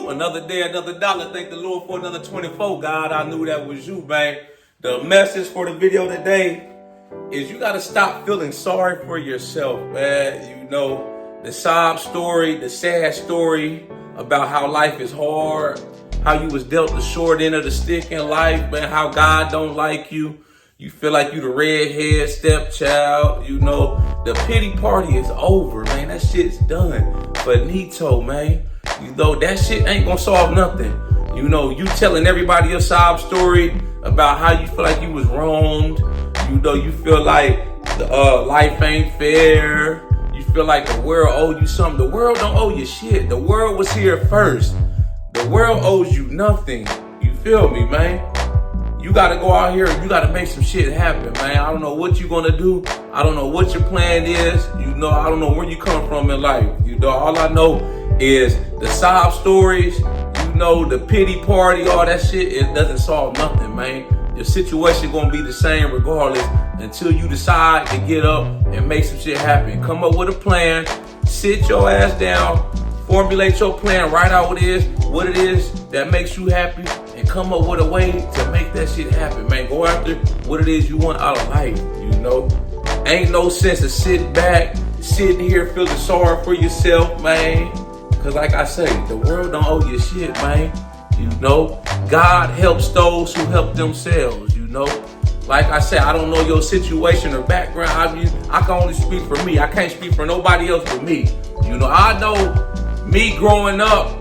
you. Another day, another dollar. Thank the Lord for another 24. God, I knew that was you, man. The message for the video today is you got to stop feeling sorry for yourself, man. You know, the sob story, the sad story about how life is hard, how you was dealt the short end of the stick in life, man, how God don't like you. You feel like you the redhead stepchild, you know. The pity party is over, man. That shit's done. But Nito, man, you know, that shit ain't gonna solve nothing. You know, you telling everybody your sob story about how you feel like you was wronged. You know, you feel like life ain't fair. You feel like the world owed you something. The world don't owe you shit. The world was here first. The world owes you nothing. You feel me, man? You gotta go out here and you gotta make some shit happen, man. I don't know what you're gonna do. I don't know what your plan is. You know, I don't know where you come from in life. You know, all I know is the sob stories, you know, the pity party, all that shit, it doesn't solve nothing, man. Your situation gonna be the same regardless until you decide to get up and make some shit happen. Come up with a plan, sit your ass down, formulate your plan, write out what it is that makes you happy, and come up with a way to make that shit happen, man. Go after what it is you want out of life, you know. Ain't no sense of sitting here feeling sorry for yourself, man. Cause like I say, the world don't owe you shit, man. You know, God helps those who help themselves, you know. Like I said, I don't know your situation or background. I can only speak for me. I can't speak for nobody else but me. You know, I know me growing up,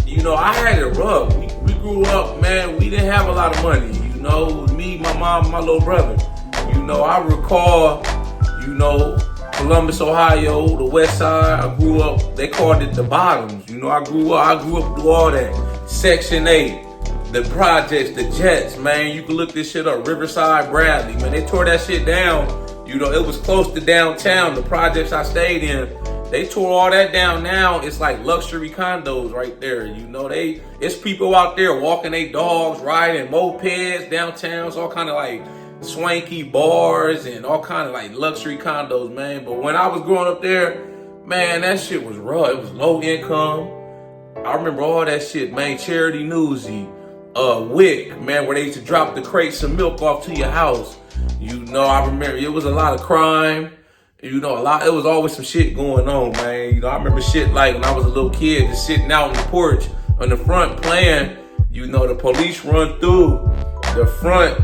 you know, I had it rough. We grew up, man, we didn't have a lot of money. You know, me, my mom, my little brother. You know, I recall, you know, Columbus, Ohio, the west side. I grew up, they called it the bottoms. You know, I grew up through all that. Section 8, the projects, the Jets, man. You can look this shit up. Riverside, Bradley, man. They tore that shit down. You know, it was close to downtown, the projects I stayed in. They tore all that down. Now it's like luxury condos right there. You know, it's people out there walking their dogs, riding mopeds, downtowns, all kind of like swanky bars and all kind of like luxury condos, man. But when I was growing up there, man, that shit was rough. It was low income. I remember all that shit, man. Charity Newsy, Wick, man, where they used to drop the crates of milk off to your house. You know, I remember it was a lot of crime. You know, it was always some shit going on, man. You know, I remember shit like when I was a little kid, just sitting out on the porch on the front playing, you know, the police run through the front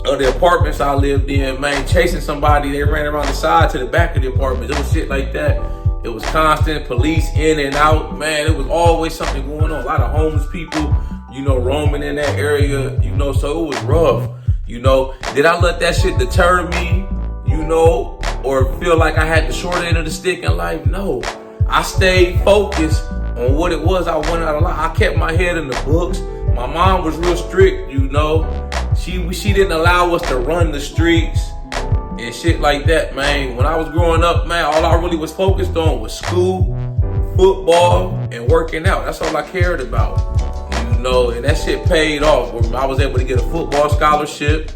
of the apartments I lived in, man, chasing somebody. They ran around the side to the back of the apartment. It was shit like that. It was constant police in and out, man. It was always something going on. A lot of homeless people, you know, roaming in that area, you know, so it was rough. You know, did I let that shit deter me, you know, or feel like I had the short end of the stick in life? No. I stayed focused on what it was I wanted out of life. I kept my head in the books. My mom was real strict, you know. She didn't allow us to run the streets and shit like that, man. When I was growing up, man, all I really was focused on was school, football, and working out. That's all I cared about, you know, and that shit paid off. I was able to get a football scholarship.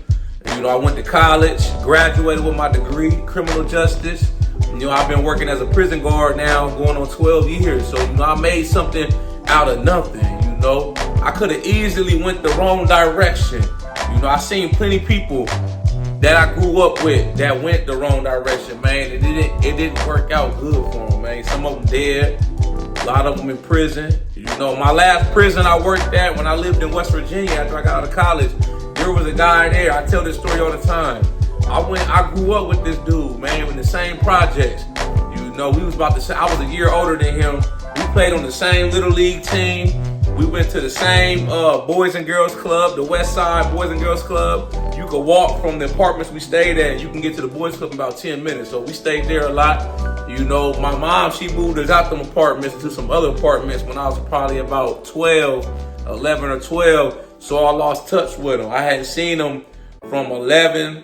You know, I went to college, graduated with my degree, criminal justice. You know, I've been working as a prison guard now, going on 12 years. So, you know, I made something out of nothing, you know. I could have easily went the wrong direction. You know, I seen plenty of people that I grew up with that went the wrong direction, man. It didn't work out good for them, man. Some of them dead, a lot of them in prison. You know, my last prison I worked at when I lived in West Virginia after I got out of college, there was a guy there. I tell this story all the time. I grew up with this dude, man, in the same projects. You know, we was about the same. I was a year older than him. We played on the same little league team. We went to the same Boys and Girls Club, the West Side Boys and Girls Club. You could walk from the apartments we stayed at. You can get to the Boys Club in about 10 minutes. So we stayed there a lot. You know, my mom, she moved us out them apartments to some other apartments when I was probably about 11 or 12. So I lost touch with them. I hadn't seen them from 11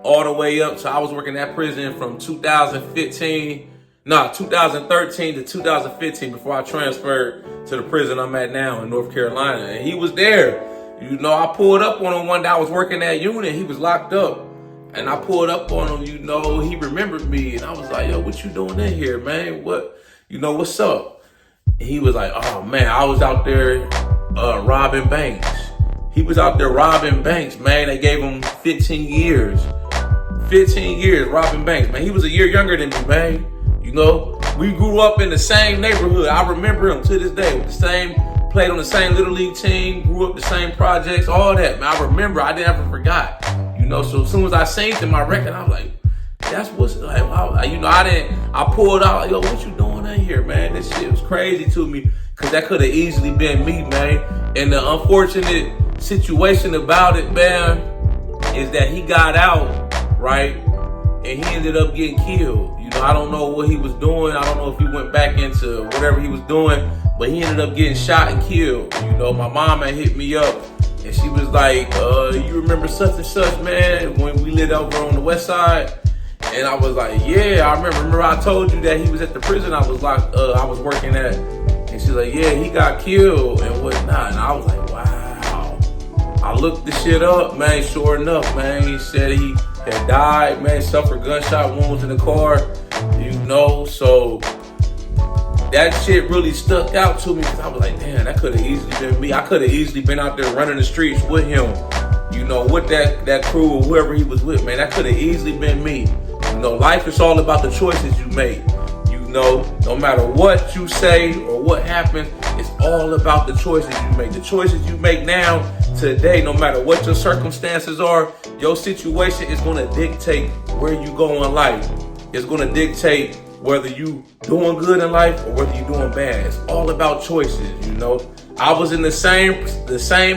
all the way up. So I was working at prison from 2013 to 2015 before I transferred to the prison I'm at now in North Carolina. And he was there. You know, I pulled up on him one day. I was working that unit. He was locked up. And I pulled up on him, you know, he remembered me. And I was like, yo, what you doing in here, man? What's up? he was like, oh man, I was out there robbing banks. He was out there robbing banks, man. They gave him 15 years. 15 years robbing banks, man. He was a year younger than me, man. You know, we grew up in the same neighborhood. I remember him to this day. Played on the same little league team, grew up the same projects, all that, man. I remember, I never forgot. You know, so as soon as I seen him, I record, I was like, that's what's like, wow. You know, I pulled out, yo, what you doing in here, man? This shit was crazy to me, because that could have easily been me, man. And the unfortunate situation about it, man, is that he got out, right? And he ended up getting killed. You know, I don't know what he was doing. I don't know if he went back into whatever he was doing, but he ended up getting shot and killed. You know, my mom had hit me up, and she was like, you remember such and such, man, when we lived over on the west side? And I was like, yeah, I remember I told you that he was at the prison I was working at. And she's like, yeah, he got killed and whatnot. And I was like, wow. I looked the shit up, man. Sure enough, man, he said he had died, man, suffered gunshot wounds in the car, you know. So that shit really stuck out to me, because I was like, damn, that could have easily been me. I could have easily been out there running the streets with him, you know, with that crew or whoever he was with, man. That could have easily been me. You know, life is all about the choices you make. You know, no matter what you say or what happens, it's all about the choices you make. The choices you make now, today, no matter what your circumstances are, your situation is going to dictate where you go in life. It's going to dictate whether you doing good in life or whether you doing bad. It's all about choices, you know. I was in the same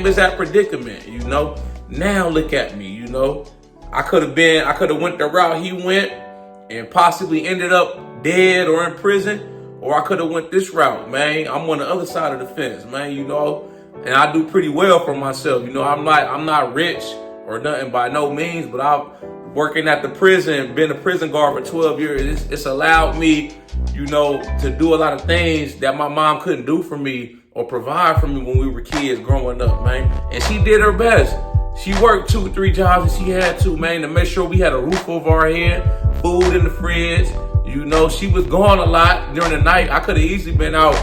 exact predicament, you know. Now look at me, you know. I could have went the route he went and possibly ended up dead or in prison, or I could have went this route, man. I'm on the other side of the fence, man, you know, and I do pretty well for myself. You know, I'm not rich or nothing by no means, but I'm working at the prison, been a prison guard for 12 years. It's allowed me, you know, to do a lot of things that my mom couldn't do for me or provide for me when we were kids growing up, man. And she did her best. She worked 2 or 3 jobs and she had to, man, to make sure we had a roof over our head, food in the fridge. You know, she was gone a lot during the night. I could have easily been out,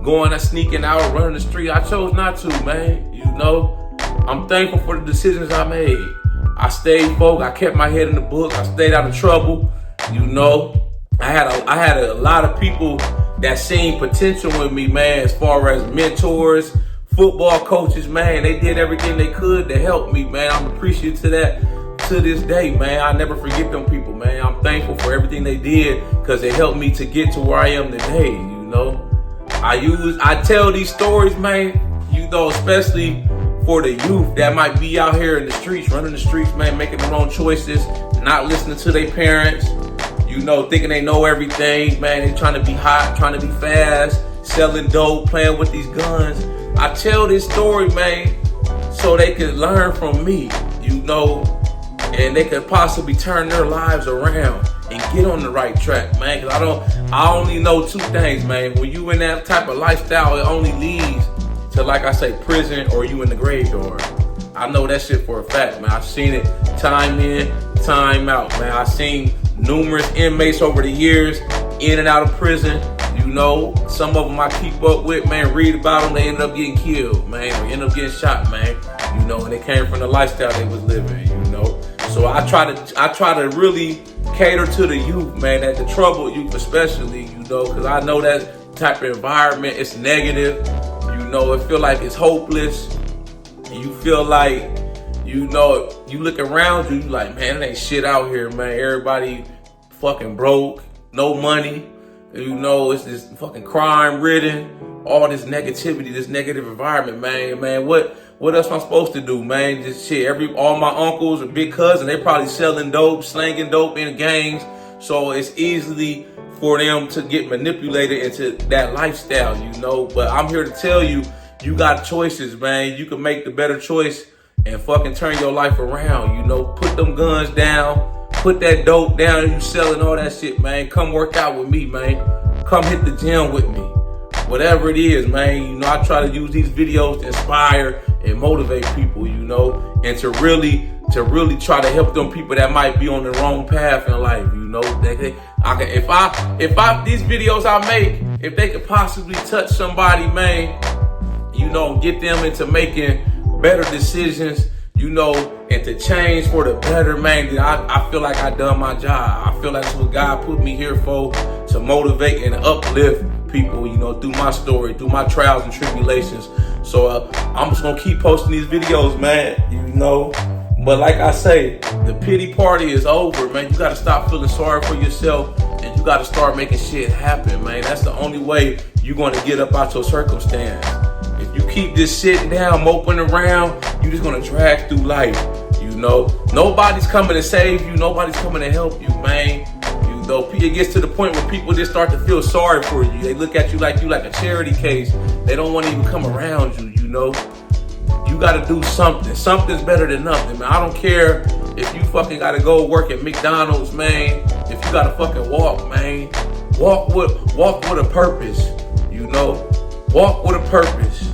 going and sneaking out, running the street. I chose not to, man. You know, I'm thankful for the decisions I made. I stayed focused. I kept my head in the book. I stayed out of trouble. You know, I had a lot of people that seen potential in me, man, as far as mentors, football coaches, man. They did everything they could to help me, man. I'm appreciative to that to this day, man. I never forget them people, man. I'm thankful for everything they did, because it helped me to get to where I am today, you know. I tell these stories, man, you know, especially for the youth that might be out here in the streets, running the streets, man, making their own choices, not listening to their parents, you know, thinking they know everything, man. They trying to be hot, trying to be fast, selling dope, playing with these guns. I tell this story, man, so they could learn from me, you know, and they could possibly turn their lives around and get on the right track, man. Because I only know 2 things, man. When you in that type of lifestyle, it only leads to, like I say, prison or you in the graveyard. I know that shit for a fact, man. I've seen it time in, time out, man. I've seen numerous inmates over the years in and out of prison. You know, some of them I keep up with, man, read about them, they ended up getting killed, man, or end up getting shot, man, you know, and they came from the lifestyle they was living, you know. So I try to really cater to the youth, man, at the troubled youth especially, you know, because I know that type of environment, it's negative, you know, it feel like it's hopeless. You feel like, you know, you look around you, you like, man, it ain't shit out here, man. Everybody fucking broke, no money. You know, it's this fucking crime ridden, all this negativity, this negative environment, man. Man, what else am I supposed to do, man? Just shit. All my uncles or big cousins, they probably selling dope, slanging dope in gangs. So it's easily for them to get manipulated into that lifestyle, you know. But I'm here to tell you, you got choices, man. You can make the better choice and fucking turn your life around, you know. Put them guns down. Put that dope down and you selling all that shit, man. Come work out with me, man. Come hit the gym with me. Whatever it is, man. You know, I try to use these videos to inspire and motivate people, you know, and to really try to help them people that might be on the wrong path in life, you know. These videos I make, if they could possibly touch somebody, man, you know, get them into making better decisions, you know, and to change for the better, man, then I feel like I done my job. I feel like that's what God put me here for, to motivate and uplift people, you know, through my story, through my trials and tribulations. So I'm just gonna keep posting these videos, man, you know. But like I say, the pity party is over, man. You gotta stop feeling sorry for yourself, and you gotta start making shit happen, man. That's the only way you're gonna get up out your circumstance. If you keep just sitting down, moping around, you're just gonna drag through life, you know. Nobody's coming to save you. Nobody's coming to help you, man. You know, it gets to the point where people just start to feel sorry for you. They look at you like a charity case. They don't want to even come around you, you know. You gotta do something. Something's better than nothing, man. I don't care if you fucking gotta go work at McDonald's, man. If you gotta fucking walk, man. Walk with a purpose, you know. Walk with a purpose.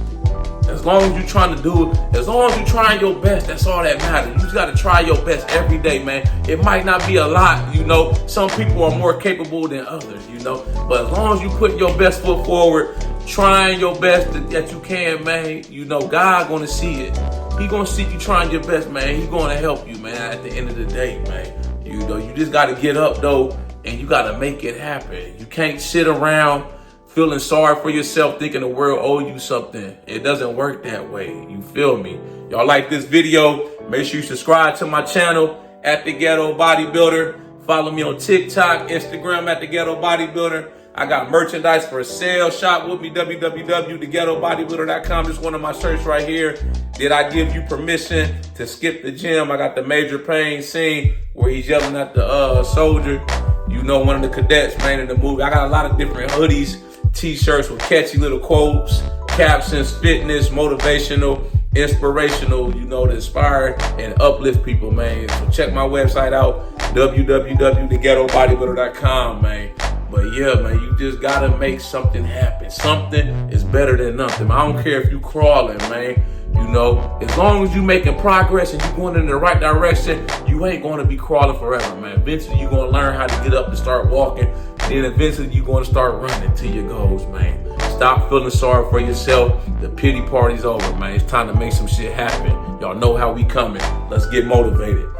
As long as you're trying to do it, as long as you're trying your best, that's all that matters. You just gotta try your best every day, man. It might not be a lot, you know. Some people are more capable than others, you know. But as long as you put your best foot forward, trying your best that you can, man, you know, God gonna see it. He gonna see you trying your best, man. He gonna help you, man, at the end of the day, man. You know, you just gotta get up, though, and you gotta make it happen. You can't sit around feeling sorry for yourself, thinking the world owes you something. It doesn't work that way. You feel me? Y'all like this video? Make sure you subscribe to my channel, at The Ghetto Bodybuilder. Follow me on TikTok, Instagram, at The Ghetto Bodybuilder. I got merchandise for sale. Shop with me, www.theghettobodybuilder.com. This is one of my shirts right here. Did I give you permission to skip the gym? I got the Major Payne scene where he's yelling at the soldier. You know, one of the cadets, man, in the movie. I got a lot of different hoodies, t-shirts with catchy little quotes, captions, fitness, motivational, inspirational, you know, to inspire and uplift people, man. So check my website out, www.theghettobodybuilder.com, man. But yeah, man, you just gotta make something happen. Something is better than nothing. I don't care if you crawling, man. You know, as long as you making progress and you going in the right direction, you ain't going to be crawling forever, man. Eventually, you're going to learn how to get up and start walking. Then eventually, you're going to start running to your goals, man. Stop feeling sorry for yourself. The pity party's over, man. It's time to make some shit happen. Y'all know how we coming. Let's get motivated.